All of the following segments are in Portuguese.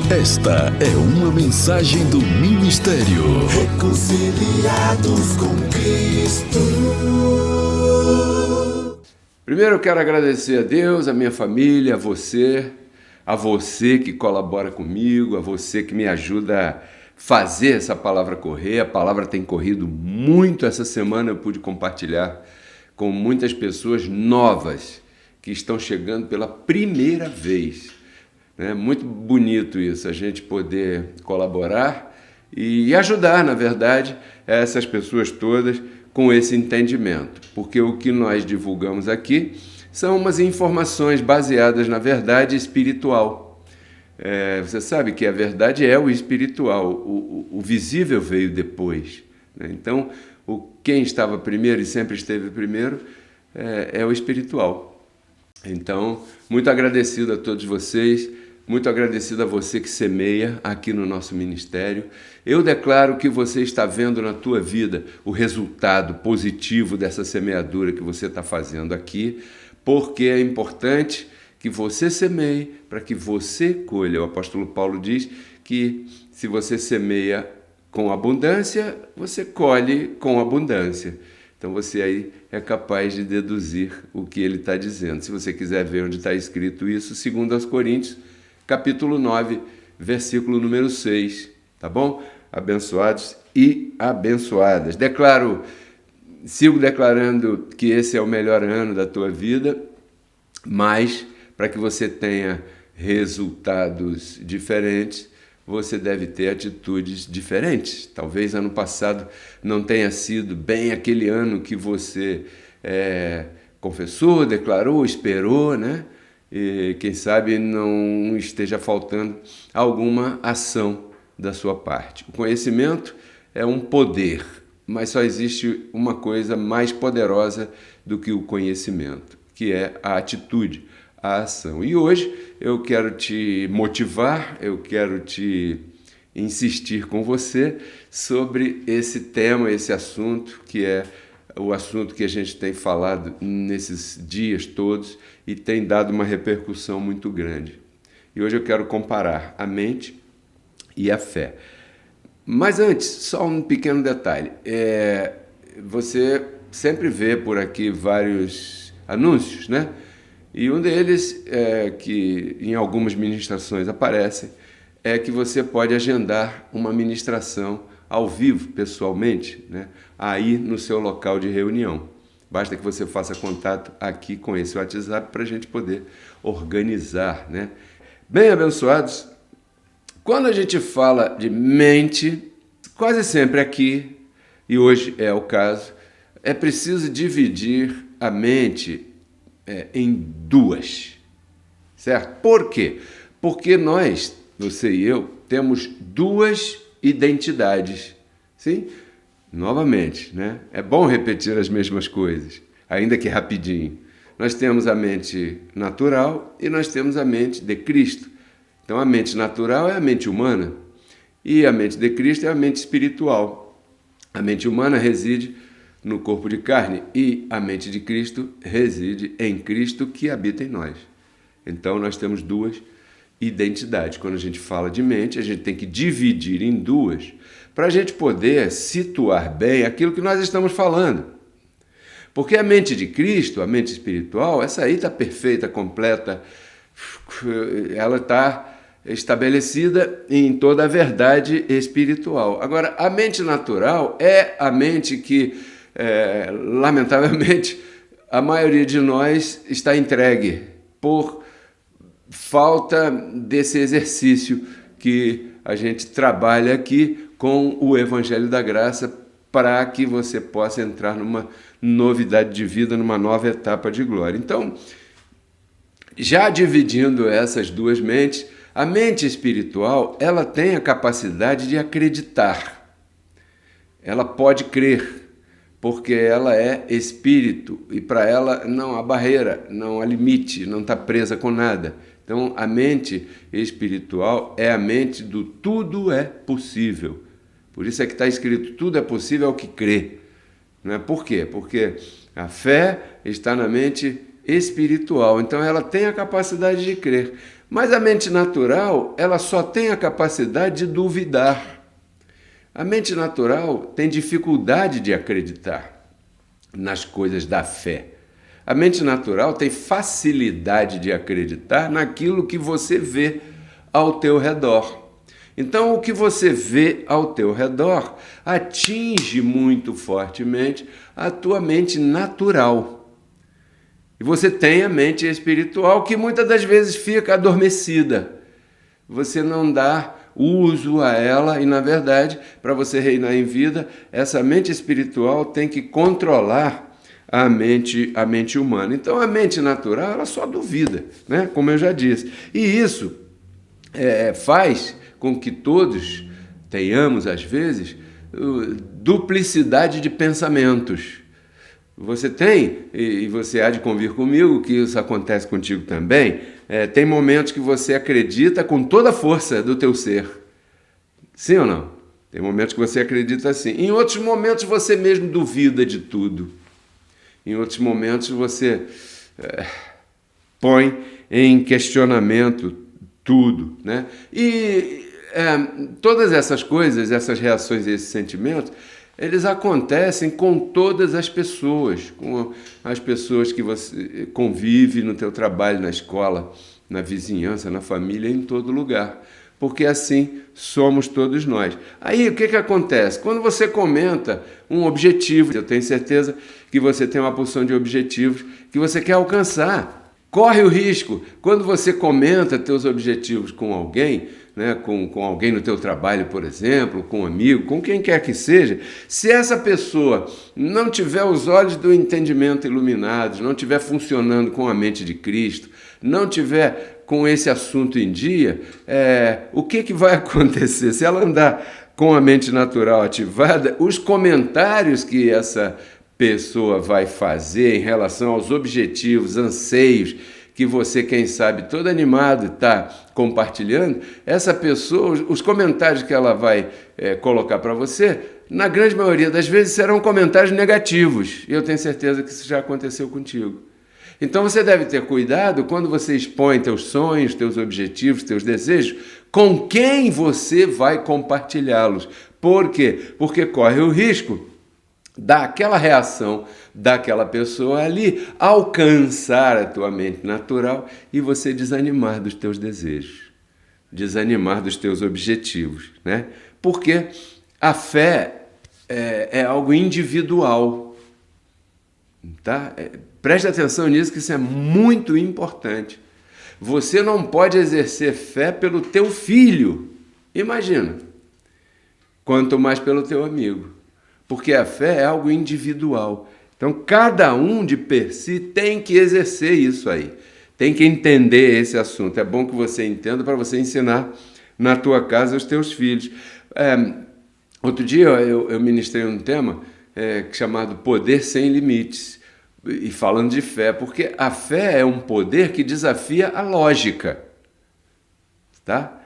Esta é uma mensagem do Ministério Reconciliados com Cristo. Primeiro eu quero agradecer a Deus, a minha família, a você que colabora comigo, a você que me ajuda a fazer essa palavra correr. A palavra tem corrido muito essa semana, eu pude compartilhar com muitas pessoas novas que estão chegando pela primeira vez. É muito bonito isso, a gente poder colaborar e ajudar, na verdade, essas pessoas todas com esse entendimento. Porque o que nós divulgamos aqui são umas informações baseadas na verdade espiritual. Você sabe que a verdade é o espiritual, o visível veio depois, né? Então, quem estava primeiro e sempre esteve primeiro é o espiritual. Então, muito agradecido a todos vocês. Muito agradecido a você que semeia aqui no nosso ministério. Eu declaro que você está vendo na tua vida o resultado positivo dessa semeadura que você está fazendo aqui, porque é importante que você semeie para que você colha. O apóstolo Paulo diz que se você semeia com abundância, você colhe com abundância. Então você aí é capaz de deduzir o que ele está dizendo. Se você quiser ver onde está escrito isso, 2 Coríntios, capítulo 9, versículo número 6, tá bom? Abençoados e abençoadas. Sigo declarando que esse é o melhor ano da tua vida, mas para que você tenha resultados diferentes, você deve ter atitudes diferentes. Talvez ano passado não tenha sido bem aquele ano que você confessou, declarou, esperou, né? E quem sabe não esteja faltando alguma ação da sua parte. O conhecimento é um poder, mas só existe uma coisa mais poderosa do que o conhecimento, que é a atitude, a ação. E hoje eu quero te motivar, eu quero te insistir com você sobre esse tema, esse assunto, que é o assunto que a gente tem falado nesses dias todos e tem dado uma repercussão muito grande. E hoje eu quero comparar a mente e a fé. Mas antes, só um pequeno detalhe. Você sempre vê por aqui vários anúncios, né? E um deles, que em algumas ministrações aparecem, é que você pode agendar uma ministração ao vivo, pessoalmente, né? Aí no seu local de reunião. Basta que você faça contato aqui com esse WhatsApp para a gente poder organizar, né? Bem, abençoados, quando a gente fala de mente, quase sempre aqui, e hoje é o caso, é preciso dividir a mente em duas, certo? Por quê? Porque nós, você e eu, temos duas identidades, sim? Novamente, né? É bom repetir as mesmas coisas, ainda que rapidinho. Nós temos a mente natural e nós temos a mente de Cristo. Então a mente natural é a mente humana e a mente de Cristo é a mente espiritual. A mente humana reside no corpo de carne e a mente de Cristo reside em Cristo que habita em nós. Então nós temos duas identidades. Quando a gente fala de mente, a gente tem que dividir em duas para a gente poder situar bem aquilo que nós estamos falando. Porque a mente de Cristo, a mente espiritual, essa aí está perfeita, completa, ela está estabelecida em toda a verdade espiritual. Agora, a mente natural é a mente que, lamentavelmente, a maioria de nós está entregue por falta desse exercício que a gente trabalha aqui com o Evangelho da Graça para que você possa entrar numa novidade de vida, numa nova etapa de glória. Então, já dividindo essas duas mentes, a mente espiritual, ela tem a capacidade de acreditar. Ela pode crer, porque ela é espírito e para ela não há barreira, não há limite, não está presa com nada. Então, a mente espiritual é a mente do tudo é possível. Por isso é que está escrito, tudo é possível ao que crê. Não é? Por quê? Porque a fé está na mente espiritual. Então, ela tem a capacidade de crer. Mas a mente natural, ela só tem a capacidade de duvidar. A mente natural tem dificuldade de acreditar nas coisas da fé. A mente natural tem facilidade de acreditar naquilo que você vê ao teu redor. Então, o que você vê ao teu redor atinge muito fortemente a tua mente natural. E você tem a mente espiritual que muitas das vezes fica adormecida. Você não dá uso a ela e, na verdade, para você reinar em vida, essa mente espiritual tem que controlar a mente humana. Então, a mente natural, ela só duvida, né? Como eu já disse. E isso faz com que todos tenhamos, às vezes, duplicidade de pensamentos. Você tem, e você há de convir comigo, que isso acontece contigo também, tem momentos que você acredita com toda a força do teu ser. Sim ou não? Tem momentos que você acredita assim. Em outros momentos você mesmo duvida de tudo. Em outros momentos você põe em questionamento tudo, né? E todas essas coisas, essas reações e esses sentimentos, eles acontecem com todas as pessoas, com as pessoas que você convive no teu trabalho, na escola, na vizinhança, na família, em todo lugar. Porque assim somos todos nós. Aí o que acontece? Quando você comenta um objetivo, eu tenho certeza que você tem uma porção de objetivos que você quer alcançar. Corre o risco, quando você comenta teus objetivos com alguém, né, com alguém no teu trabalho, por exemplo, com um amigo, com quem quer que seja, se essa pessoa não tiver os olhos do entendimento iluminados, não tiver funcionando com a mente de Cristo, não tiver com esse assunto em dia, o que vai acontecer? Se ela andar com a mente natural ativada, os comentários que essa pessoa vai fazer em relação aos objetivos, anseios, que você, quem sabe, todo animado está compartilhando, essa pessoa, os comentários que ela vai colocar para você, na grande maioria das vezes serão comentários negativos. E eu tenho certeza que isso já aconteceu contigo. Então você deve ter cuidado quando você expõe teus sonhos, teus objetivos, teus desejos, com quem você vai compartilhá-los. Por quê? Porque corre o risco daquela reação daquela pessoa ali alcançar a tua mente natural e você desanimar dos teus desejos, desanimar dos teus objetivos, né? Porque a fé é algo individual, tá? Preste atenção nisso, que isso é muito importante. Você não pode exercer fé pelo teu filho, imagina, quanto mais pelo teu amigo. Porque a fé é algo individual. Então, cada um de per si tem que exercer isso aí. Tem que entender esse assunto. É bom que você entenda para você ensinar na tua casa aos teus filhos. Outro dia eu ministrei um tema chamado Poder Sem Limites. E falando de fé, porque a fé é um poder que desafia a lógica. Tá?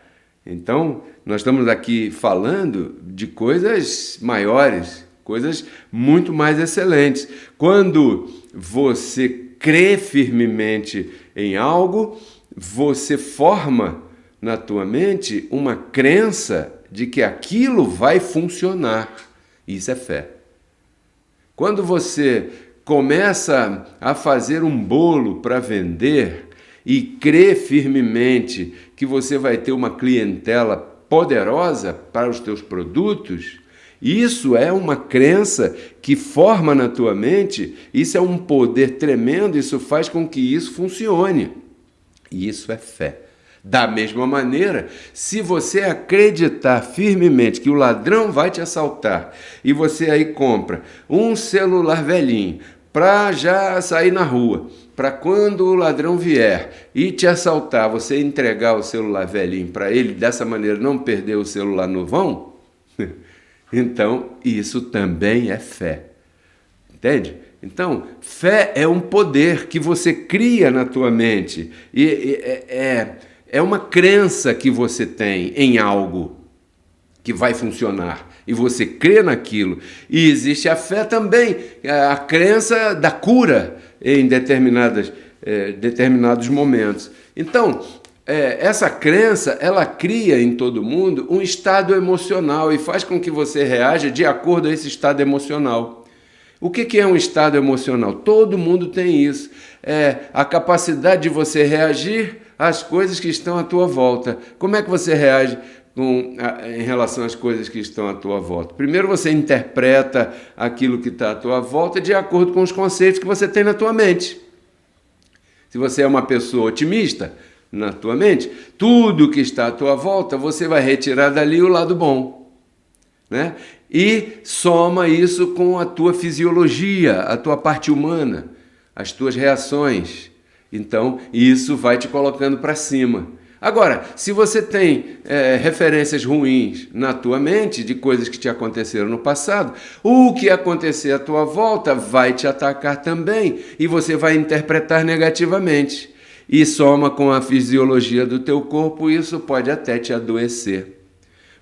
Então, nós estamos aqui falando de coisas maiores, coisas muito mais excelentes. Quando você crê firmemente em algo, você forma na tua mente uma crença de que aquilo vai funcionar. Isso é fé. Quando você começa a fazer um bolo para vender e crê firmemente que você vai ter uma clientela poderosa para os teus produtos, isso é uma crença que forma na tua mente, isso é um poder tremendo, isso faz com que isso funcione. E isso é fé. Da mesma maneira, se você acreditar firmemente que o ladrão vai te assaltar e você aí compra um celular velhinho para já sair na rua, para quando o ladrão vier e te assaltar, você entregar o celular velhinho para ele, dessa maneira não perder o celular novão, então isso também é fé. Entende? Então, fé é um poder que você cria na tua mente. É uma crença que você tem em algo que vai funcionar. E você crê naquilo. E existe a fé também, a crença da cura em determinados momentos. Então, essa crença, ela cria em todo mundo um estado emocional e faz com que você reaja de acordo a esse estado emocional. O que é um estado emocional? Todo mundo tem isso. É a capacidade de você reagir às coisas que estão à tua volta. Como é que você reage em relação às coisas que estão à tua volta? Primeiro você interpreta aquilo que está à tua volta de acordo com os conceitos que você tem na tua mente. Se você é uma pessoa otimista, na tua mente, tudo que está à tua volta, você vai retirar dali o lado bom, né? E soma isso com a tua fisiologia, a tua parte humana, as tuas reações. Então, isso vai te colocando para cima. Agora, se você tem referências ruins na tua mente de coisas que te aconteceram no passado, o que acontecer à tua volta vai te atacar também e você vai interpretar negativamente. E soma com a fisiologia do teu corpo, isso pode até te adoecer.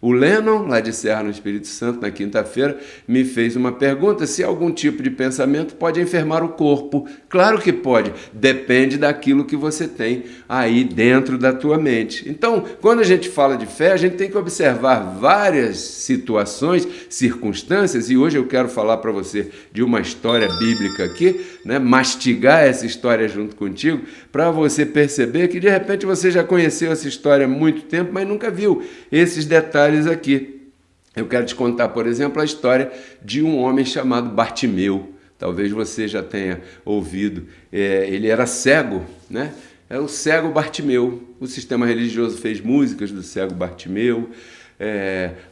O Lennon, lá de Serra no Espírito Santo, na quinta-feira, me fez uma pergunta se algum tipo de pensamento pode enfermar o corpo. Claro que pode, depende daquilo que você tem aí dentro da tua mente. Então, quando a gente fala de fé, a gente tem que observar várias situações, circunstâncias, e hoje eu quero falar para você de uma história bíblica aqui, né? Mastigar essa história junto contigo, para você perceber que de repente você já conheceu essa história há muito tempo, mas nunca viu esses detalhes aqui. Eu quero te contar, por exemplo, a história de um homem chamado Bartimeu. Talvez você já tenha ouvido. Ele era cego, né? É o cego Bartimeu. O sistema religioso fez músicas do cego Bartimeu.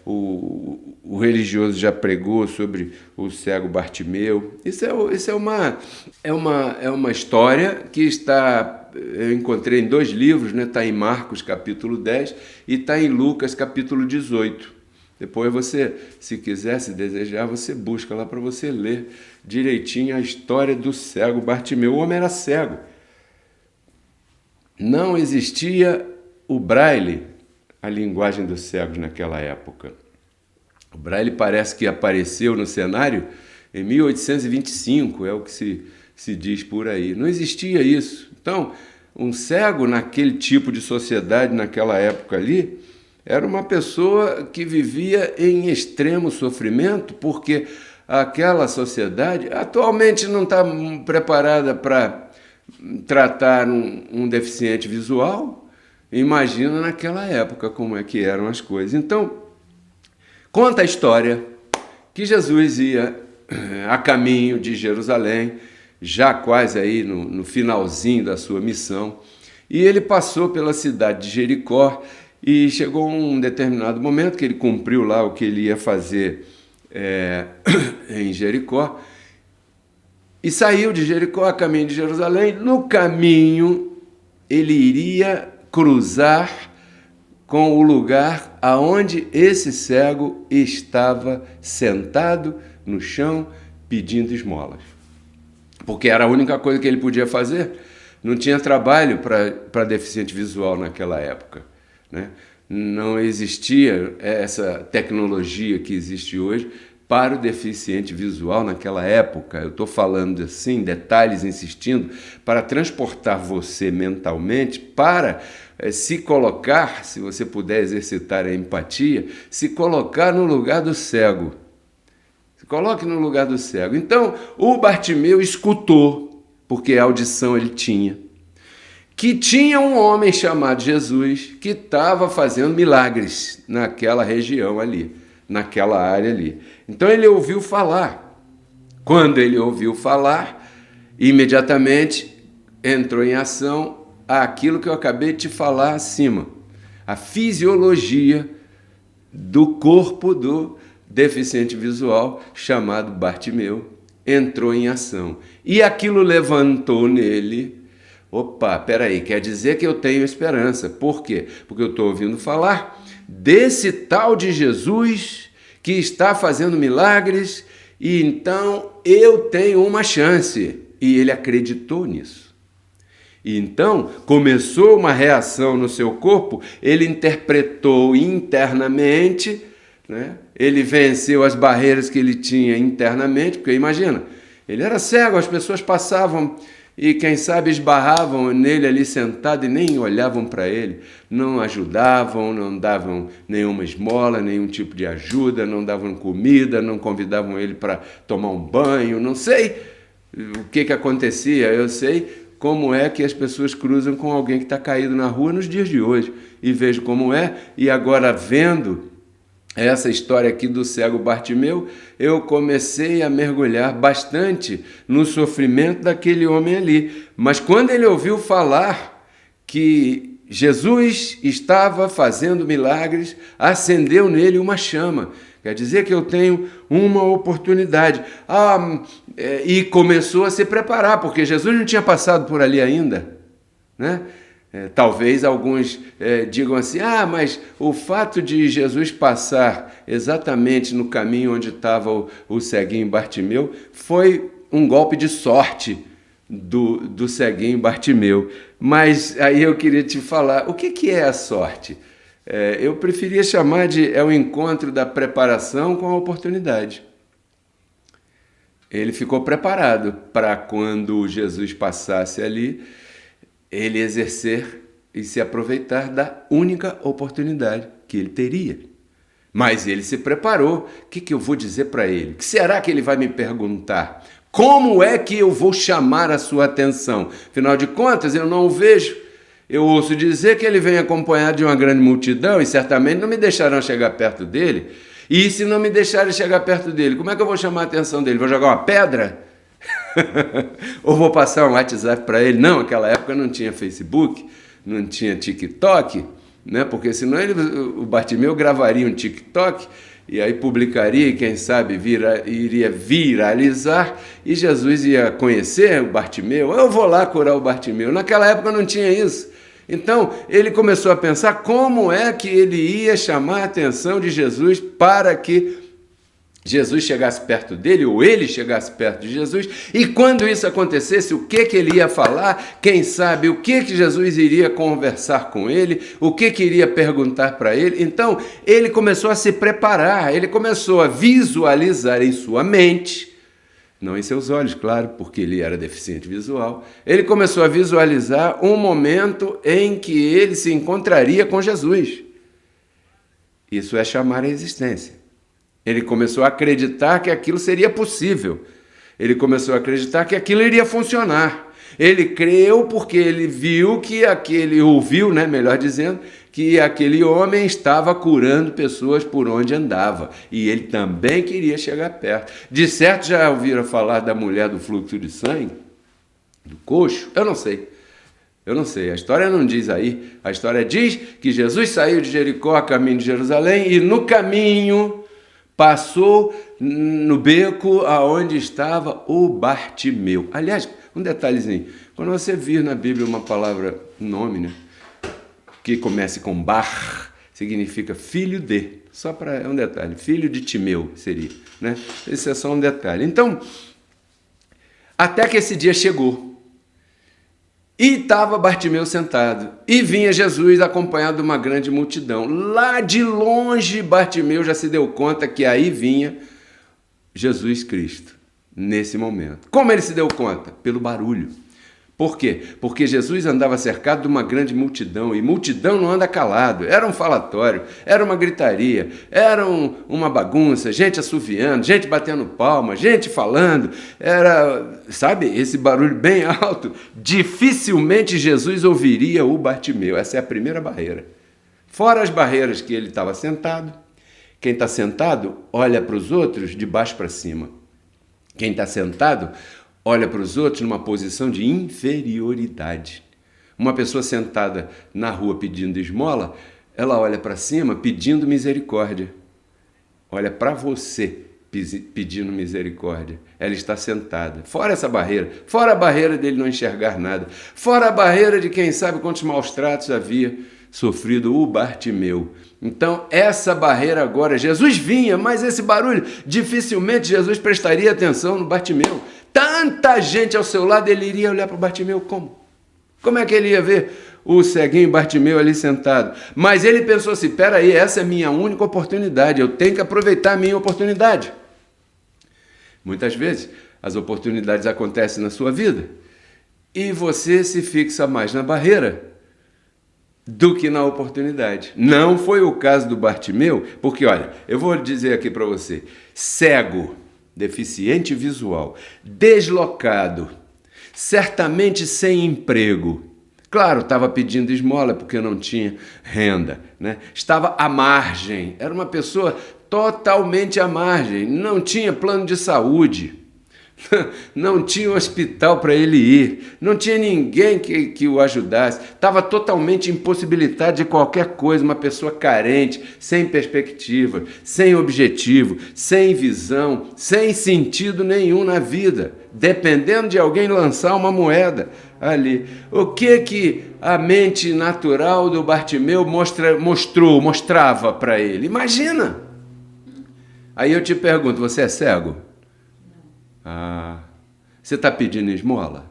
O religioso já pregou sobre o cego Bartimeu. Isso é uma história que eu encontrei em 2 livros, né? Está em Marcos capítulo 10 e está em Lucas capítulo 18. Depois você, se quiser, se desejar, você busca lá para você ler direitinho a história do cego Bartimeu. O homem era cego. Não existia o braille, a linguagem dos cegos naquela época. O braille parece que apareceu no cenário em 1825, é o que se diz por aí. Não existia isso. Então, um cego naquele tipo de sociedade, naquela época ali, era uma pessoa que vivia em extremo sofrimento, porque aquela sociedade atualmente não está preparada para tratar um deficiente visual. Imagina naquela época como é que eram as coisas. Então, conta a história que Jesus ia a caminho de Jerusalém, já quase aí no finalzinho da sua missão, e ele passou pela cidade de Jericó e chegou um determinado momento que ele cumpriu lá o que ele ia fazer em Jericó e saiu de Jericó a caminho de Jerusalém. No caminho, ele iria cruzar com o lugar aonde esse cego estava sentado no chão pedindo esmolas. Porque era a única coisa que ele podia fazer. Não tinha trabalho para deficiente visual naquela época, né? Não existia essa tecnologia que existe hoje para o deficiente visual naquela época. Eu estou falando assim, detalhes, insistindo, para transportar você mentalmente para se colocar, se você puder exercitar a empatia, se colocar no lugar do cego. Se coloque no lugar do cego. Então, o Bartimeu escutou, porque a audição ele tinha, que tinha um homem chamado Jesus que estava fazendo milagres naquela região ali, naquela área ali. Então ele ouviu falar. Quando ele ouviu falar, imediatamente entrou em ação aquilo que eu acabei de te falar acima. A fisiologia do corpo do deficiente visual chamado Bartimeu entrou em ação. E aquilo levantou nele. Opa, peraí, quer dizer que eu tenho esperança. Por quê? Porque eu estou ouvindo falar desse tal de Jesus que está fazendo milagres e então eu tenho uma chance. E ele acreditou nisso. E então começou uma reação no seu corpo, ele interpretou internamente, né? Ele venceu as barreiras que ele tinha internamente, porque imagina, ele era cego, as pessoas passavam e quem sabe esbarravam nele ali sentado e nem olhavam para ele, não ajudavam, não davam nenhuma esmola, nenhum tipo de ajuda, não davam comida, não convidavam ele para tomar um banho, não sei o que acontecia, eu sei como é que as pessoas cruzam com alguém que está caído na rua nos dias de hoje, e vejo como é, e agora vendo essa história aqui do cego Bartimeu, eu comecei a mergulhar bastante no sofrimento daquele homem ali. Mas quando ele ouviu falar que Jesus estava fazendo milagres, acendeu nele uma chama. Quer dizer que eu tenho uma oportunidade. E começou a se preparar, porque Jesus não tinha passado por ali ainda, né? Talvez alguns digam assim, mas o fato de Jesus passar exatamente no caminho onde estava o ceguinho Bartimeu foi um golpe de sorte do ceguinho Bartimeu. Mas aí eu queria te falar, o que é a sorte? Eu preferia chamar de o encontro da preparação com a oportunidade. Ele ficou preparado para quando Jesus passasse ali, ele exercer e se aproveitar da única oportunidade que ele teria. Mas ele se preparou. O que eu vou dizer para ele? O que será que ele vai me perguntar? Como é que eu vou chamar a sua atenção? Afinal de contas, eu não o vejo. Eu ouço dizer que ele vem acompanhado de uma grande multidão e certamente não me deixarão chegar perto dele. E se não me deixarem chegar perto dele, como é que eu vou chamar a atenção dele? Vou jogar uma pedra? Ou vou passar um WhatsApp para ele? Não, naquela época não tinha Facebook, não tinha TikTok, né? Porque senão o Bartimeu gravaria um TikTok e aí publicaria e quem sabe iria viralizar e Jesus ia conhecer o Bartimeu. Eu vou lá curar o Bartimeu. Naquela época não tinha isso. Então ele começou a pensar como é que ele ia chamar a atenção de Jesus para que Jesus chegasse perto dele, ou ele chegasse perto de Jesus, e quando isso acontecesse, o que ele ia falar, quem sabe o que Jesus iria conversar com ele, o que iria perguntar para ele. Então, ele começou a se preparar, ele começou a visualizar em sua mente, não em seus olhos, claro, porque ele era deficiente visual, ele começou a visualizar um momento em que ele se encontraria com Jesus. Isso é chamar a existência. Ele começou a acreditar que aquilo seria possível. Ele começou a acreditar que aquilo iria funcionar. Ele creu porque ele viu que ouviu, melhor dizendo, que aquele homem estava curando pessoas por onde andava. E ele também queria chegar perto. De certo, já ouviram falar da mulher do fluxo de sangue? Do coxo? Eu não sei, a história não diz aí. A história diz que Jesus saiu de Jericó a caminho de Jerusalém e no caminho passou no beco aonde estava o Bartimeu. Aliás, um detalhezinho. Quando você vir na Bíblia uma palavra, um nome, que comece com Bar, significa filho de. Só para um detalhe. Filho de Timeu seria. Esse é só um detalhe. Então, até que esse dia chegou. E estava Bartimeu sentado, e vinha Jesus acompanhado de uma grande multidão. Lá de longe, Bartimeu já se deu conta que aí vinha Jesus Cristo, nesse momento. Como ele se deu conta? Pelo barulho. Por quê? Porque Jesus andava cercado de uma grande multidão, e multidão não anda calado. Era um falatório, era uma gritaria, era uma bagunça, gente assoviando, gente batendo palma, gente falando. Era, esse barulho bem alto. Dificilmente Jesus ouviria o Bartimeu. Essa é a primeira barreira. Fora as barreiras que ele estava sentado. Quem está sentado olha para os outros de baixo para cima. Quem está sentado olha para os outros numa posição de inferioridade. Uma pessoa sentada na rua pedindo esmola, ela olha para cima pedindo misericórdia. Olha para você pedindo misericórdia. Ela está sentada. Fora essa barreira. Fora a barreira dele não enxergar nada. Fora a barreira de quem sabe quantos maus tratos havia sofrido o Bartimeu. Então, essa barreira agora, Jesus vinha, mas esse barulho, dificilmente Jesus prestaria atenção no Bartimeu. Tanta gente ao seu lado, ele iria olhar para o Bartimeu como? Como é que ele ia ver o ceguinho Bartimeu ali sentado? Mas ele pensou assim, peraí, essa é minha única oportunidade, eu tenho que aproveitar a minha oportunidade. Muitas vezes, as oportunidades acontecem na sua vida e você se fixa mais na barreira do que na oportunidade. Não foi o caso do Bartimeu, porque, olha, eu vou dizer aqui para você, cego, deficiente visual, deslocado, certamente sem emprego. Claro, estava pedindo esmola porque não tinha renda, né? Estava à margem, era uma pessoa totalmente à margem, não tinha plano de saúde, não tinha um hospital para ele ir, não tinha ninguém que o ajudasse, estava totalmente impossibilitado de qualquer coisa, uma pessoa carente, sem perspectiva, sem objetivo, sem visão, sem sentido nenhum na vida, dependendo de alguém lançar uma moeda ali. O que a mente natural do Bartimeu mostrava para ele? Imagina! Aí eu te pergunto, você é cego? Você está pedindo esmola?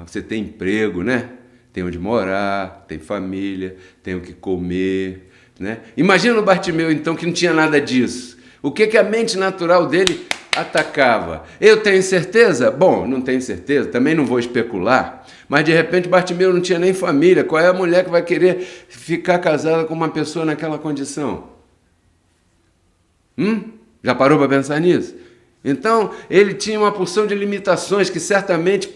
Você tem emprego, né? Tem onde morar, tem família, tem o que comer, né? Imagina o Bartimeu, então, que não tinha nada disso. O que a mente natural dele atacava? Eu tenho certeza? Bom, não tenho certeza, também não vou especular, mas de repente Bartimeu não tinha nem família. Qual é a mulher que vai querer ficar casada com uma pessoa naquela condição? Já parou para pensar nisso? Então, ele tinha uma porção de limitações que certamente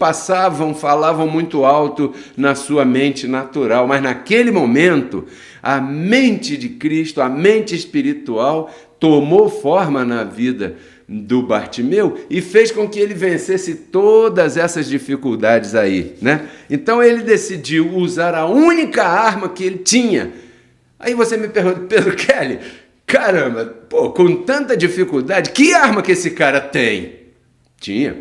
falavam muito alto na sua mente natural, mas naquele momento, a mente de Cristo, a mente espiritual, tomou forma na vida do Bartimeu e fez com que ele vencesse todas essas dificuldades aí, né? Então, ele decidiu usar a única arma que ele tinha. Aí você me pergunta, Pedro Kelly, caramba, pô, com tanta dificuldade, que arma que esse cara tem? Tinha.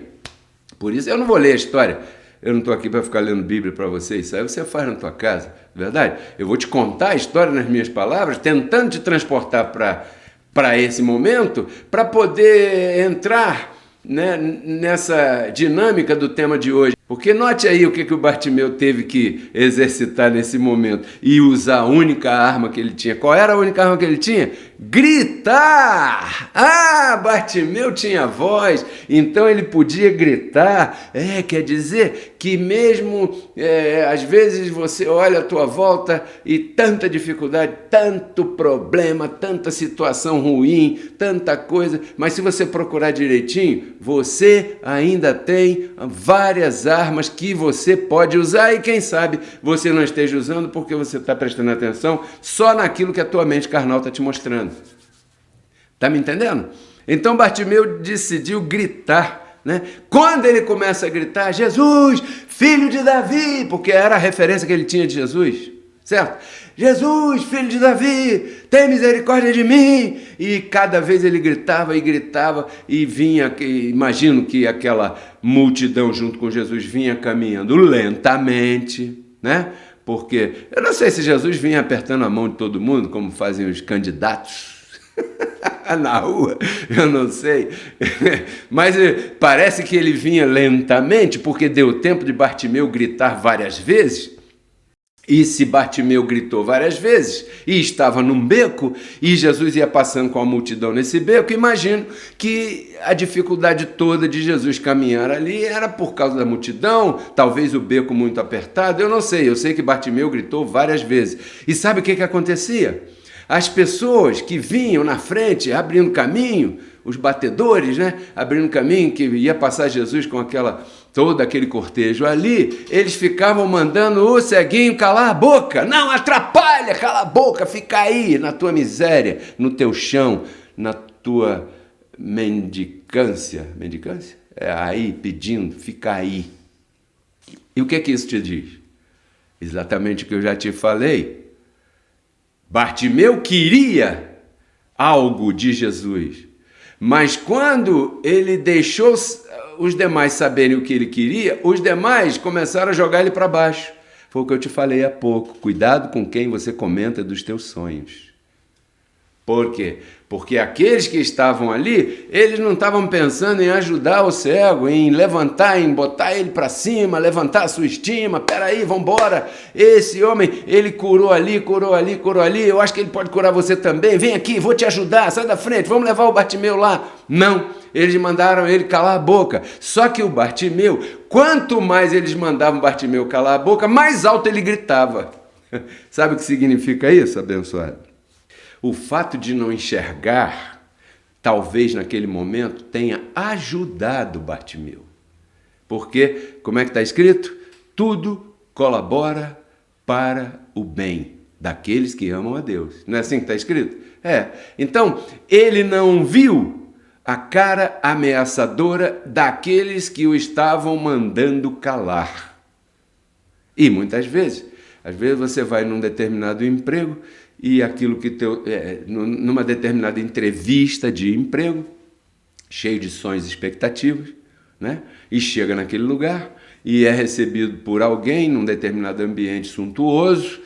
Por isso eu não vou ler a história. Eu não estou aqui para ficar lendo Bíblia para vocês. Isso aí você faz na tua casa, verdade? Eu vou te contar a história nas minhas palavras, tentando te transportar para esse momento, para poder entrar, né, nessa dinâmica do tema de hoje. Porque note aí o que o Bartimeu teve que exercitar nesse momento e usar a única arma que ele tinha. Qual era a única arma que ele tinha? Gritar! Bartimeu tinha voz, então ele podia gritar. Quer dizer que mesmo às vezes você olha à tua volta e tanta dificuldade, tanto problema, tanta situação ruim, tanta coisa, mas se você procurar direitinho, você ainda tem várias armas que você pode usar e quem sabe você não esteja usando porque você está prestando atenção só naquilo que a tua mente carnal está te mostrando. Está me entendendo? Então Bartimeu decidiu gritar, né? Quando ele começa a gritar, Jesus, filho de Davi, porque era a referência que ele tinha de Jesus, certo? Jesus, filho de Davi, tem misericórdia de mim. E cada vez ele gritava e vinha, imagino que aquela multidão junto com Jesus vinha caminhando lentamente, né? Porque eu não sei se Jesus vinha apertando a mão de todo mundo, como fazem os candidatos na rua, eu não sei, mas parece que ele vinha lentamente, porque deu tempo de Bartimeu gritar várias vezes. E se Bartimeu gritou várias vezes e estava num beco e Jesus ia passando com a multidão nesse beco, imagino que a dificuldade toda de Jesus caminhar ali era por causa da multidão, talvez o beco muito apertado, eu não sei, eu sei que Bartimeu gritou várias vezes. E sabe o que acontecia? As pessoas que vinham na frente, abrindo caminho, os batedores, né, abrindo caminho, que ia passar Jesus com todo aquele cortejo ali, eles ficavam mandando o ceguinho calar a boca. Não, atrapalha, cala a boca, fica aí na tua miséria, no teu chão, na tua mendicância. Mendicância? Aí, pedindo, fica aí. E o que isso te diz? Exatamente o que eu já te falei. Bartimeu queria algo de Jesus, mas quando ele deixou os demais saberem o que ele queria, os demais começaram a jogar ele para baixo. Foi o que eu te falei há pouco. Cuidado com quem você comenta dos teus sonhos. Por quê? Porque aqueles que estavam ali, eles não estavam pensando em ajudar o cego, em levantar, em botar ele para cima, levantar a sua estima. Peraí, vamos embora. Esse homem, ele curou ali, curou ali, curou ali. Eu acho que ele pode curar você também. Vem aqui, vou te ajudar, sai da frente, vamos levar o Bartimeu lá. Não, eles mandaram ele calar a boca. Só que o Bartimeu, quanto mais eles mandavam o Bartimeu calar a boca, mais alto ele gritava. Sabe o que significa isso, abençoado? O fato de não enxergar, talvez naquele momento, tenha ajudado Bartimeu. Porque, como é que está escrito? Tudo colabora para o bem daqueles que amam a Deus. Não é assim que está escrito? É. Então, ele não viu a cara ameaçadora daqueles que o estavam mandando calar. E muitas vezes, às vezes você vai num determinado emprego e aquilo que numa determinada entrevista de emprego, cheio de sonhos e expectativas, né? E chega naquele lugar e é recebido por alguém num determinado ambiente suntuoso,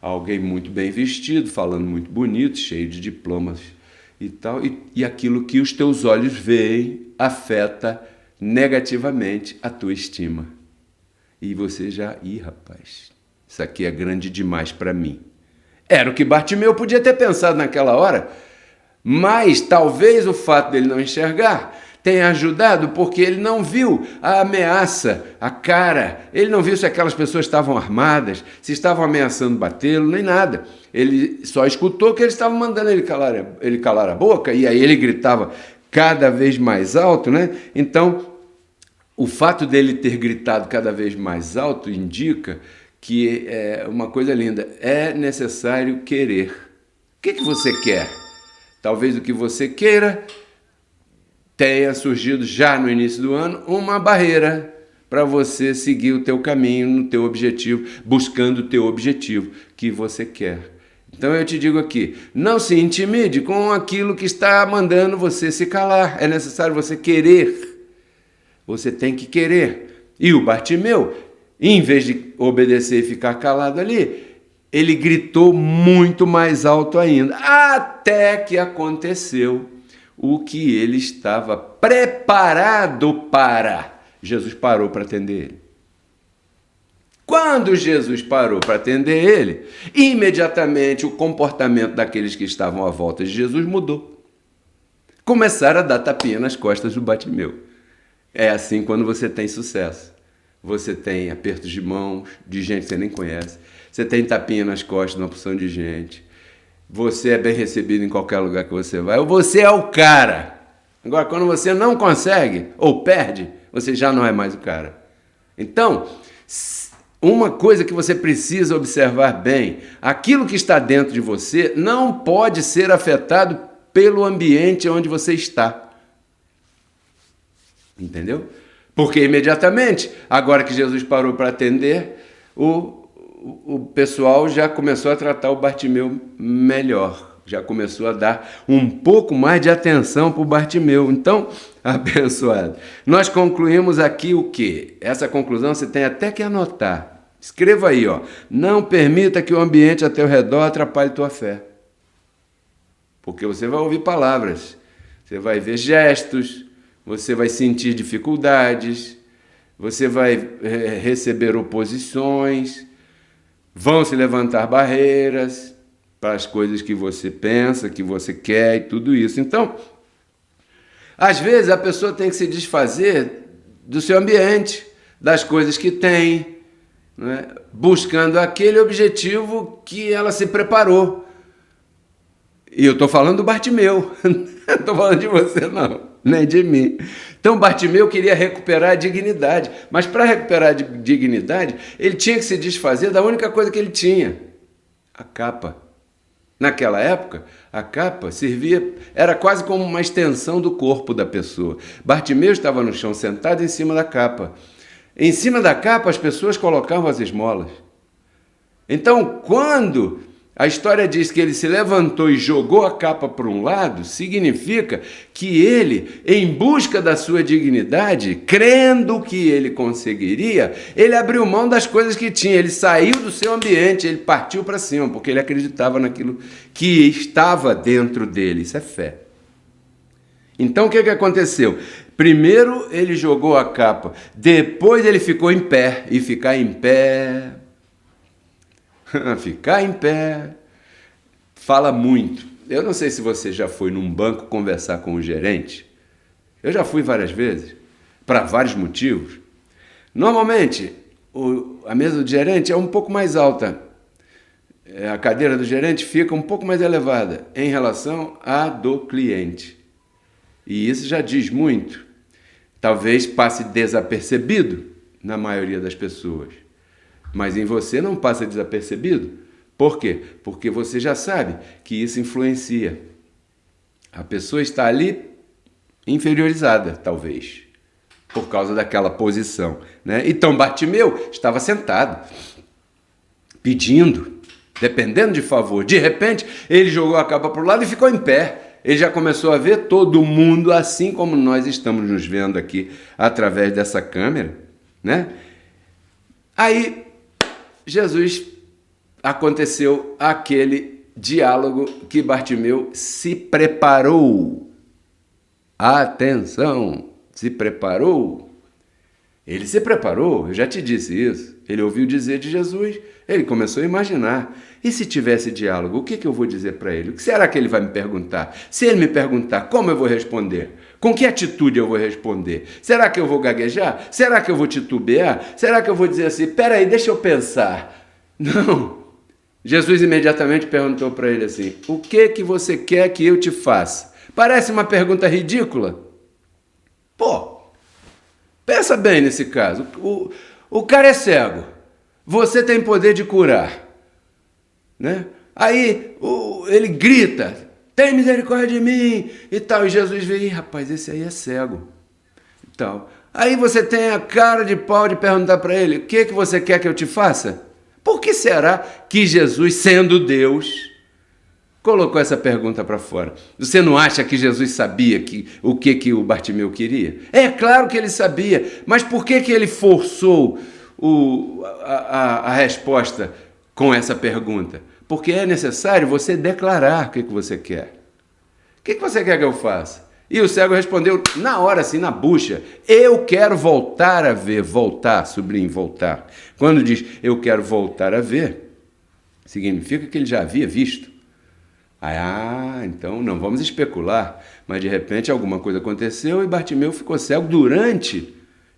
alguém muito bem vestido, falando muito bonito, cheio de diplomas e tal, e aquilo que os teus olhos veem afeta negativamente a tua estima. E você já, rapaz, isso aqui é grande demais para mim. Era o que Bartimeu podia ter pensado naquela hora, mas talvez o fato dele não enxergar tenha ajudado, porque ele não viu a ameaça, a cara, ele não viu se aquelas pessoas estavam armadas, se estavam ameaçando batê-lo, nem nada. Ele só escutou que eles estavam mandando ele calar a boca, e aí ele gritava cada vez mais alto, né? Então, o fato dele ter gritado cada vez mais alto indica que é uma coisa linda, é necessário querer. O que você quer? Talvez o que você queira tenha surgido já no início do ano uma barreira para você seguir o teu caminho, no teu objetivo, buscando o teu objetivo que você quer. Então eu te digo aqui, não se intimide com aquilo que está mandando você se calar, é necessário você querer, você tem que querer. E o Bartimeu, em vez de obedecer e ficar calado ali, ele gritou muito mais alto ainda, até que aconteceu o que ele estava preparado para. Jesus parou para atender ele. Quando Jesus parou para atender ele, imediatamente o comportamento daqueles que estavam à volta de Jesus mudou. Começaram a dar tapinha nas costas do Bartimeu. É assim quando você tem sucesso. Você tem apertos de mãos de gente que você nem conhece. Você tem tapinha nas costas de uma porção de gente. Você é bem recebido em qualquer lugar que você vai. Ou você é o cara. Agora, quando você não consegue ou perde, você já não é mais o cara. Então, uma coisa que você precisa observar bem, aquilo que está dentro de você não pode ser afetado pelo ambiente onde você está. Entendeu? Porque imediatamente, agora que Jesus parou para atender, o pessoal já começou a tratar o Bartimeu melhor, já começou a dar um pouco mais de atenção para o Bartimeu. Então, abençoado, nós concluímos aqui o quê? Essa conclusão você tem até que anotar. Escreva aí, ó. Não permita que o ambiente ao teu redor atrapalhe tua fé. Porque você vai ouvir palavras, você vai ver gestos, você vai sentir dificuldades, você vai receber oposições, vão se levantar barreiras para as coisas que você pensa, que você quer e tudo isso. Então, às vezes a pessoa tem que se desfazer do seu ambiente, das coisas que tem, né? Buscando aquele objetivo que ela se preparou. E eu estou falando do Bartimeu, não estou falando de você não, nem de mim. Então Bartimeu queria recuperar a dignidade, mas para recuperar a dignidade, ele tinha que se desfazer da única coisa que ele tinha, a capa. Naquela época, a capa servia, era quase como uma extensão do corpo da pessoa. Bartimeu estava no chão, sentado em cima da capa. Em cima da capa, as pessoas colocavam as esmolas. Então, quando a história diz que ele se levantou e jogou a capa para um lado, significa que ele, em busca da sua dignidade, crendo que ele conseguiria, ele abriu mão das coisas que tinha, ele saiu do seu ambiente, ele partiu para cima, porque ele acreditava naquilo que estava dentro dele. Isso é fé. Então o que aconteceu? Primeiro ele jogou a capa, depois ele ficou em pé, e ficar em pé... Ficar em pé fala muito. Eu não sei se você já foi num banco conversar com o gerente. Eu já fui várias vezes, para vários motivos. Normalmente, a mesa do gerente é um pouco mais alta. A cadeira do gerente fica um pouco mais elevada em relação à do cliente. E isso já diz muito. Talvez passe desapercebido na maioria das pessoas. Mas em você não passa desapercebido. Por quê? Porque você já sabe que isso influencia. A pessoa está ali inferiorizada, talvez, por causa daquela posição, né? Então Bartimeu estava sentado, pedindo, dependendo de favor. De repente, ele jogou a capa para o lado e ficou em pé. Ele já começou a ver todo mundo assim como nós estamos nos vendo aqui através dessa câmera, né? Aí aconteceu aquele diálogo que Bartimeu se preparou. Atenção, se preparou. Ele se preparou, eu já te disse isso. Ele ouviu dizer de Jesus, ele começou a imaginar. E se tivesse diálogo, o que eu vou dizer para ele? O que será que ele vai me perguntar? Se ele me perguntar, como eu vou responder? Com que atitude eu vou responder? Será que eu vou gaguejar? Será que eu vou titubear? Será que eu vou dizer assim, peraí, deixa eu pensar? Não. Jesus imediatamente perguntou para ele assim, o que você quer que eu te faça? Parece uma pergunta ridícula. Pô, pensa bem nesse caso. O cara é cego. Você tem poder de curar. Né? Aí ele grita, tem misericórdia de mim e tal. E Jesus vê, rapaz, esse aí é cego. E tal. Aí você tem a cara de pau de perguntar para ele, o que você quer que eu te faça? Por que será que Jesus, sendo Deus, colocou essa pergunta para fora? Você não acha que Jesus sabia o que o Bartimeu queria? É claro que ele sabia, mas por que ele forçou a resposta com essa pergunta? Porque é necessário você declarar o que você quer. O que você quer que eu faça? E o cego respondeu na hora, assim, na bucha, eu quero voltar a ver, voltar, sublinho, voltar. Quando diz eu quero voltar a ver, significa que ele já havia visto. Então não vamos especular, mas de repente alguma coisa aconteceu e Bartimeu ficou cego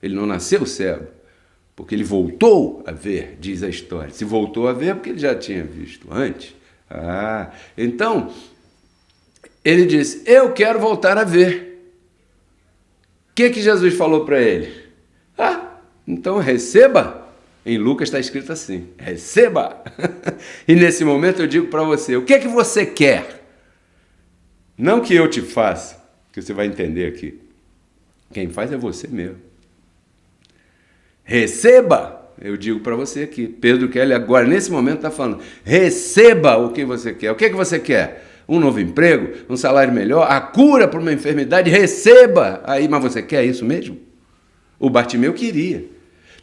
ele não nasceu cego, porque ele voltou a ver, diz a história. Se voltou a ver é porque ele já tinha visto antes. Então, ele disse, eu quero voltar a ver. O que Jesus falou para ele? Então receba. Em Lucas está escrito assim, receba. E nesse momento eu digo para você, o que você quer? Não que eu te faça, que você vai entender aqui. Quem faz é você mesmo. Receba. Eu digo para você aqui, Pedro Kelly agora, nesse momento, está falando, receba o que você quer. O que você quer? Um novo emprego? Um salário melhor? A cura para uma enfermidade? Receba! Mas você quer isso mesmo? O Bartimeu queria.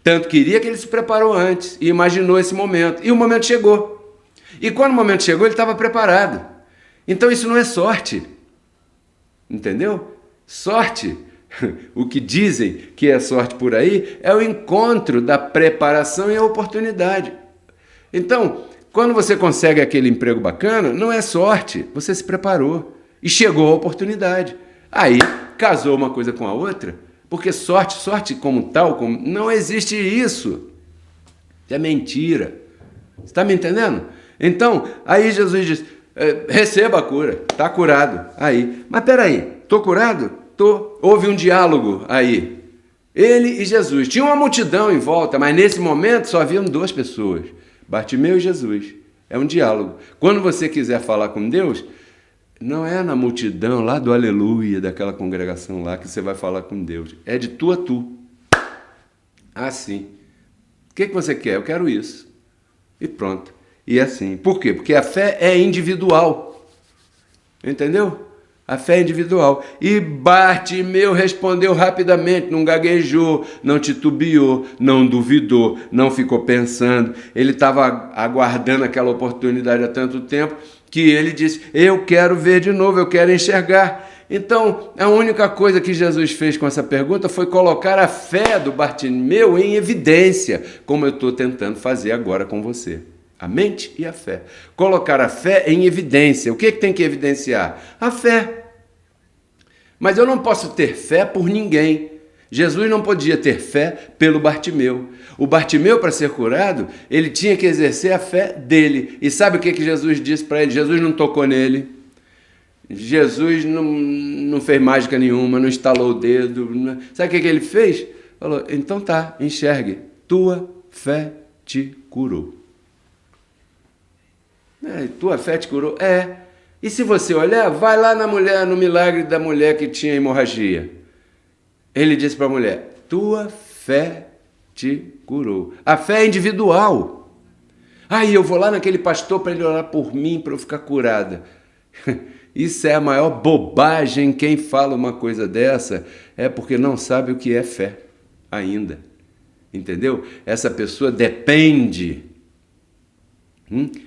Tanto queria que ele se preparou antes e imaginou esse momento. E o momento chegou. E quando o momento chegou, ele estava preparado. Então isso não é sorte. Entendeu? Sorte, o que dizem que é sorte por aí, é o encontro da preparação e a oportunidade. Então, quando você consegue aquele emprego bacana, não é sorte, você se preparou e chegou a oportunidade. Aí, casou uma coisa com a outra, porque sorte como tal, não existe isso. É mentira. Você está me entendendo? Então, aí Jesus diz, receba a cura, está curado. Mas peraí, estou curado? Tô. Houve um diálogo aí. Ele e Jesus. Tinha uma multidão em volta, mas nesse momento só haviam duas pessoas. Bartimeu e Jesus. É um diálogo. Quando você quiser falar com Deus, não é na multidão lá do aleluia, daquela congregação lá, que você vai falar com Deus. É de tu a tu. Assim. O que você quer? Eu quero isso. E pronto. e assim. Por quê? Porque a fé é individual. Entendeu? A fé é individual. E Bartimeu respondeu rapidamente, não gaguejou, não titubeou, não duvidou, não ficou pensando. Ele estava aguardando aquela oportunidade há tanto tempo que ele disse, eu quero ver de novo, eu quero enxergar. Então, a única coisa que Jesus fez com essa pergunta foi colocar a fé do Bartimeu em evidência, como eu estou tentando fazer agora com você. A mente e a fé. Colocar a fé em evidência. O que tem que evidenciar? A fé. Mas eu não posso ter fé por ninguém. Jesus não podia ter fé pelo Bartimeu. O Bartimeu, para ser curado, ele tinha que exercer a fé dele. E sabe o que Jesus disse para ele? Jesus não tocou nele. Jesus não fez mágica nenhuma, não estalou o dedo. Sabe o que ele fez? Falou, então tá, enxergue. Tua fé te curou. Tua fé te curou? É. E se você olhar, vai lá na mulher, no milagre da mulher que tinha hemorragia. Ele disse para a mulher, tua fé te curou. A fé é individual. Aí eu vou lá naquele pastor para ele orar por mim, para eu ficar curada. Isso é a maior bobagem. Quem fala uma coisa dessa é porque não sabe o que é fé ainda. Entendeu? Essa pessoa depende.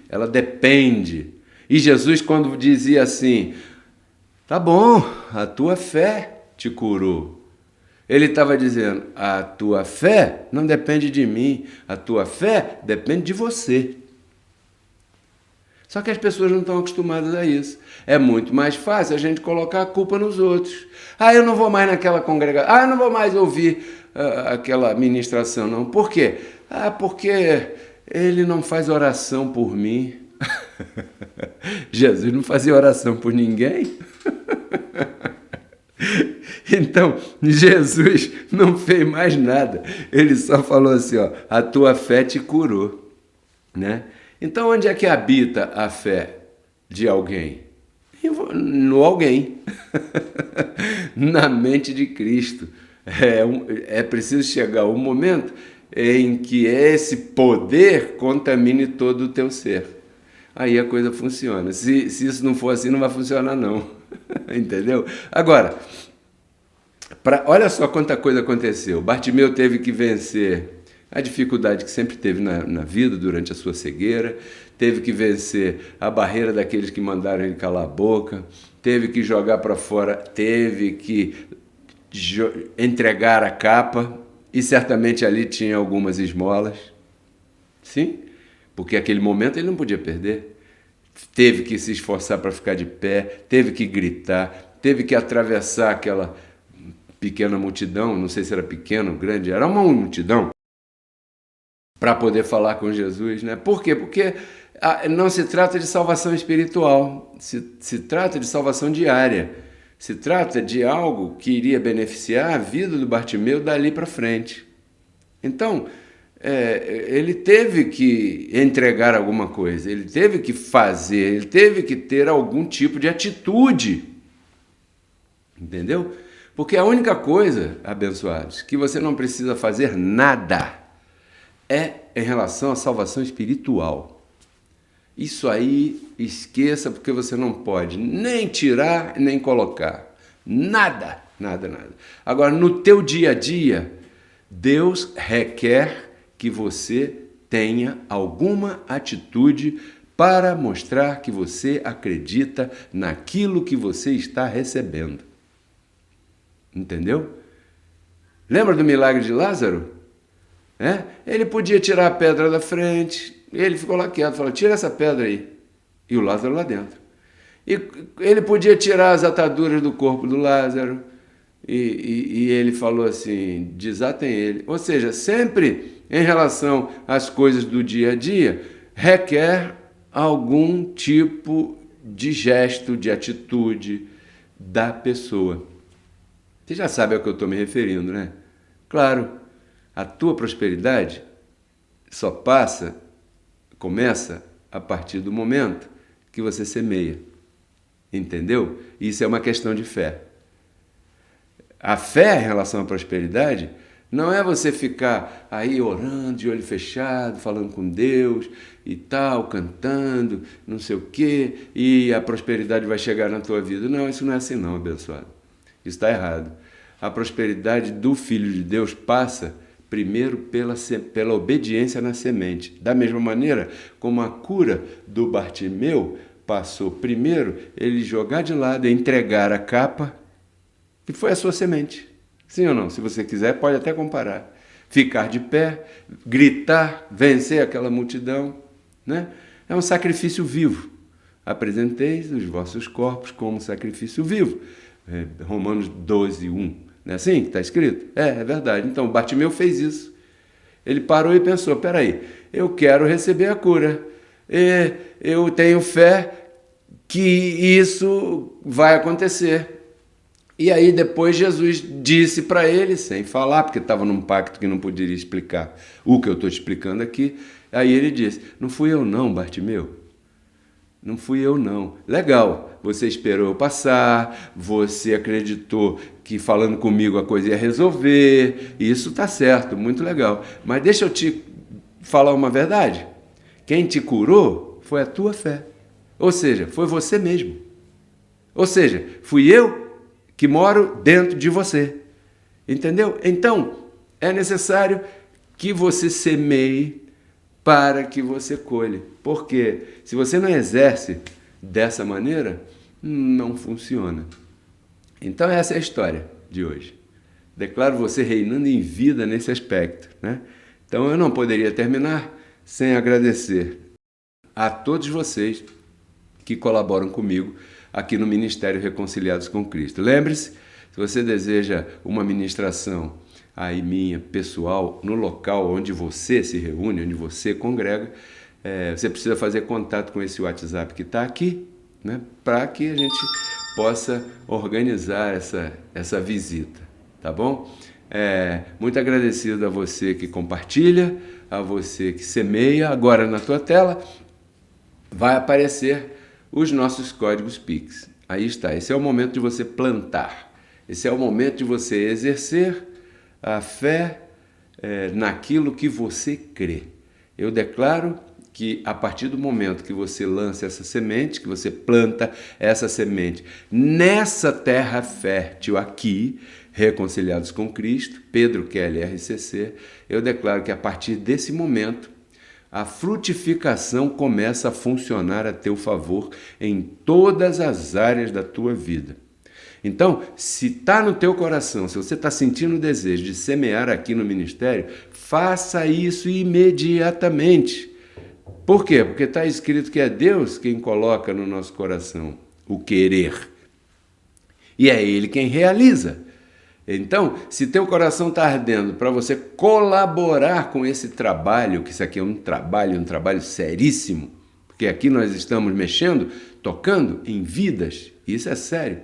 Ela depende. E Jesus, quando dizia assim, tá bom, a tua fé te curou. Ele estava dizendo, a tua fé não depende de mim, a tua fé depende de você. Só que as pessoas não estão acostumadas a isso. É muito mais fácil a gente colocar a culpa nos outros. Eu não vou mais naquela congregação, eu não vou mais ouvir aquela ministração, não. Por quê? Porque ele não faz oração por mim. Jesus não fazia oração por ninguém. Então, Jesus não fez mais nada. Ele só falou assim, a tua fé te curou, né? Então, onde é que habita a fé de alguém? No alguém. Na mente de Cristo. É preciso chegar um momento em que esse poder contamine todo o teu ser. Aí a coisa funciona. Se isso não for assim, não vai funcionar não. Entendeu? Agora, olha só quanta coisa aconteceu. Bartimeu teve que vencer a dificuldade que sempre teve na vida durante a sua cegueira, teve que vencer a barreira daqueles que mandaram ele calar a boca, teve que jogar para fora, teve que entregar a capa, e certamente ali tinha algumas esmolas. Sim, porque aquele momento ele não podia perder. Teve que se esforçar para ficar de pé, teve que gritar, teve que atravessar aquela pequena multidão, não sei se era pequena ou grande, era uma multidão, para poder falar com Jesus, né? Por quê? Porque não se trata de salvação espiritual, se trata de salvação diária, se trata de algo que iria beneficiar a vida do Bartimeu dali para frente. Então, ele teve que entregar alguma coisa, ele teve que fazer, ele teve que ter algum tipo de atitude, entendeu? Porque a única coisa, abençoados, que você não precisa fazer nada é em relação à salvação espiritual. Isso aí, esqueça, porque você não pode nem tirar, nem colocar. Nada, nada, nada. Agora, no teu dia a dia, Deus requer que você tenha alguma atitude para mostrar que você acredita naquilo que você está recebendo. Entendeu? Lembra do milagre de Lázaro? Ele podia tirar a pedra da frente, ele ficou lá quieto, falou, tira essa pedra aí. E o Lázaro lá dentro. E ele podia tirar as ataduras do corpo do Lázaro, e ele falou assim, desatem ele. Ou seja, sempre em relação às coisas do dia a dia, requer algum tipo de gesto, de atitude da pessoa. Você já sabe ao que eu estou me referindo, né? Claro, a tua prosperidade só começa a partir do momento que você semeia. Entendeu? Isso é uma questão de fé. A fé em relação à prosperidade Não é você ficar aí orando, de olho fechado, falando com Deus e tal, cantando, não sei o quê, e a prosperidade vai chegar na tua vida. Não, isso não é assim não, abençoado. Isso está errado. A prosperidade do Filho de Deus passa primeiro pela obediência na semente. Da mesma maneira como a cura do Bartimeu passou primeiro ele jogar de lado e entregar a capa, que foi a sua semente. Sim ou não? Se você quiser, pode até comparar. Ficar de pé, gritar, vencer aquela multidão, né? É um sacrifício vivo. Apresenteis os vossos corpos como sacrifício vivo. Romanos 12, 1. Não é assim que está escrito? É verdade. Então, Bartimeu fez isso. Ele parou e pensou, peraí, eu quero receber a cura. Eu tenho fé que isso vai acontecer. E aí depois Jesus disse para ele, sem falar, porque estava num pacto que não poderia explicar o que eu estou explicando aqui, aí ele disse, não fui eu não, Bartimeu, não fui eu não. Legal, você esperou eu passar, você acreditou que falando comigo a coisa ia resolver, isso está certo, muito legal. Mas deixa eu te falar uma verdade, quem te curou foi a tua fé, ou seja, foi você mesmo. Ou seja, fui eu que moro dentro de você, entendeu? Então, é necessário que você semeie para que você colhe, porque se você não exerce dessa maneira, não funciona. Então, essa é a história de hoje. Declaro você reinando em vida nesse aspecto, né? Então, eu não poderia terminar sem agradecer a todos vocês que colaboram comigo aqui no Ministério Reconciliados com Cristo. Lembre-se, se você deseja uma ministração aí minha, pessoal, no local onde você se reúne, onde você congrega, você precisa fazer contato com esse WhatsApp que está aqui, né, para que a gente possa organizar essa visita, tá bom? Muito agradecido a você que compartilha, a você que semeia. Agora na tua tela vai aparecer os nossos códigos Pix. Aí está, esse é o momento de você plantar, esse é o momento de você exercer a fé naquilo que você crê. Eu declaro que a partir do momento que você lança essa semente, que você planta essa semente nessa terra fértil aqui, Reconciliados com Cristo, Pedro Kelly RCC, eu declaro que a partir desse momento a frutificação começa a funcionar a teu favor em todas as áreas da tua vida. Então, se está no teu coração, se você está sentindo o desejo de semear aqui no ministério, faça isso imediatamente. Por quê? Porque está escrito que é Deus quem coloca no nosso coração o querer. E é Ele quem realiza. Então, se teu coração está ardendo para você colaborar com esse trabalho, que isso aqui é um trabalho seríssimo, porque aqui nós estamos mexendo, tocando em vidas, e isso é sério.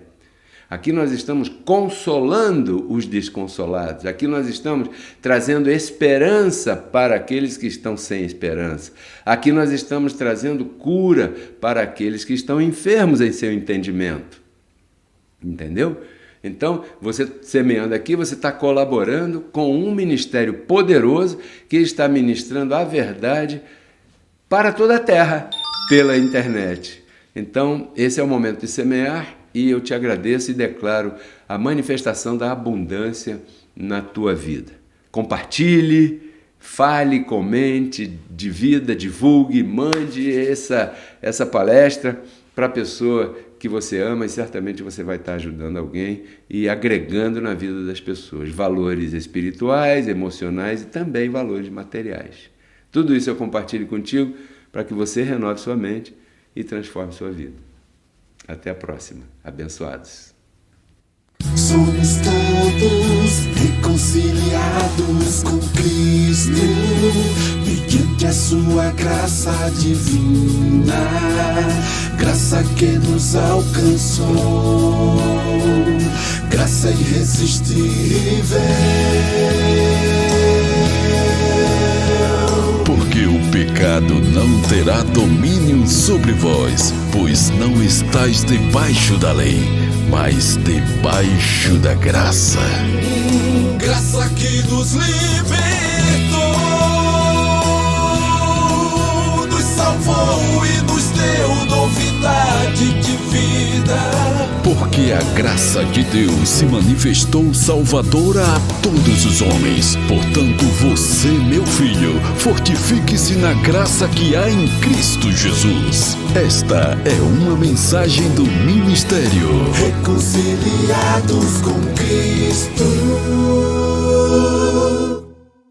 Aqui nós estamos consolando os desconsolados, aqui nós estamos trazendo esperança para aqueles que estão sem esperança, aqui nós estamos trazendo cura para aqueles que estão enfermos em seu entendimento. Entendeu? Então, você semeando aqui, você está colaborando com um ministério poderoso que está ministrando a verdade para toda a terra pela internet. Então, esse é o momento de semear e eu te agradeço e declaro a manifestação da abundância na tua vida. Compartilhe, fale, comente, divida, divulgue, mande essa palestra para a pessoa que você ama e certamente você vai estar ajudando alguém e agregando na vida das pessoas valores espirituais, emocionais e também valores materiais. Tudo isso eu compartilho contigo para que você renove sua mente e transforme sua vida. Até a próxima. Abençoados. Somos todos reconciliados com Cristo, mediante a sua graça divina, graça que nos alcançou, graça irresistível. Porque o pecado não terá domínio sobre vós, pois não estáis debaixo da lei, mas debaixo da graça. graça que nos libertou, nos salvou e nos deu novidade de vida. Porque a graça de Deus se manifestou salvadora a todos os homens. Portanto, você, meu filho, fortifique-se na graça que há em Cristo Jesus. Esta é uma mensagem do ministério Reconciliados com Cristo.